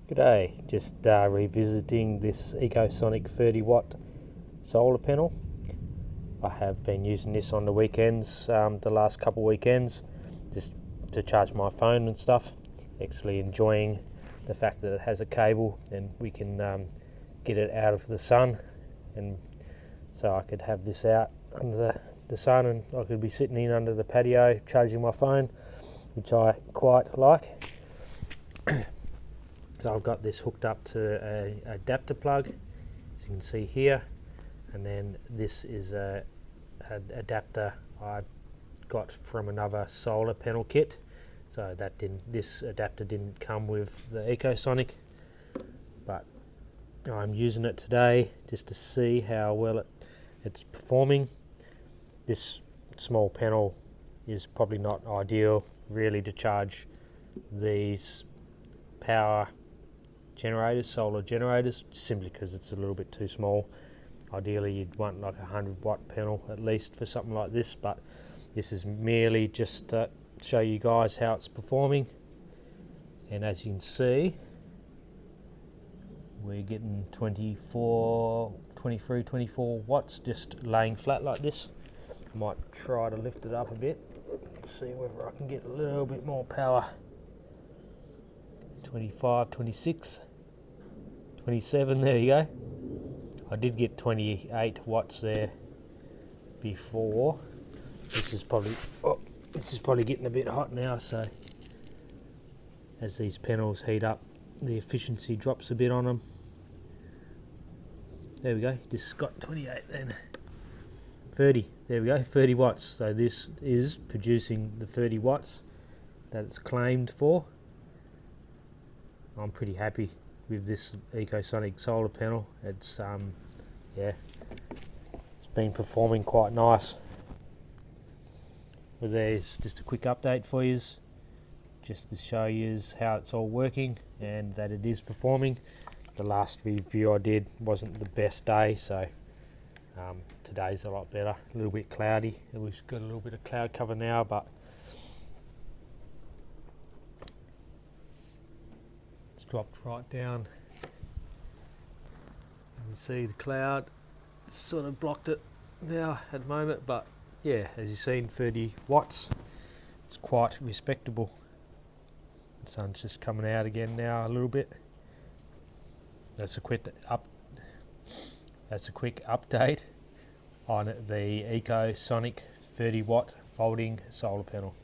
G'day, just revisiting this EcoSonique 30 watt solar panel. I have been using this on the weekends, the last couple weekends, just to charge my phone and stuff. Actually enjoying the fact that it has a cable and we can get it out of the sun, and so I could have this out under the sun and I could be sitting in under the patio charging my phone, which I quite like. So I've got this hooked up to an adapter plug, as you can see here, and then this is an adapter I got from another solar panel kit. So this adapter didn't come with the EcoSonique, but I'm using it today just to see how well it's performing. This small panel is probably not ideal really to charge these power generators, solar generators, simply because it's a little bit too small. Ideally you'd want like a 100 watt panel at least for something like this, but this is merely just to show you guys how it's performing. And as you can see, we're getting 23, 24 watts just laying flat like this. I might try to lift it up a bit, see whether I can get a little bit more power. 25, 26, 27, there you go. I did get 28 watts there before. This is probably getting a bit hot now, so as these panels heat up, the efficiency drops a bit on them. There we go, just got 28 then. 30, there we go, 30 watts. So this is producing the 30 watts that it's claimed for. I'm pretty happy with this EcoSonique solar panel. It's it's been performing quite nice. Well, there's just a quick update for you, just to show you how it's all working and that it is performing. The last review I did wasn't the best day, so today's a lot better. A little bit cloudy. We've got a little bit of cloud cover now, but dropped right down. You can see the cloud sort of blocked it now at the moment, but yeah, as you've seen, 30 watts. It's quite respectable. The sun's just coming out again now a little bit. That's a quick update on the EcoSonique 30 watt folding solar panel.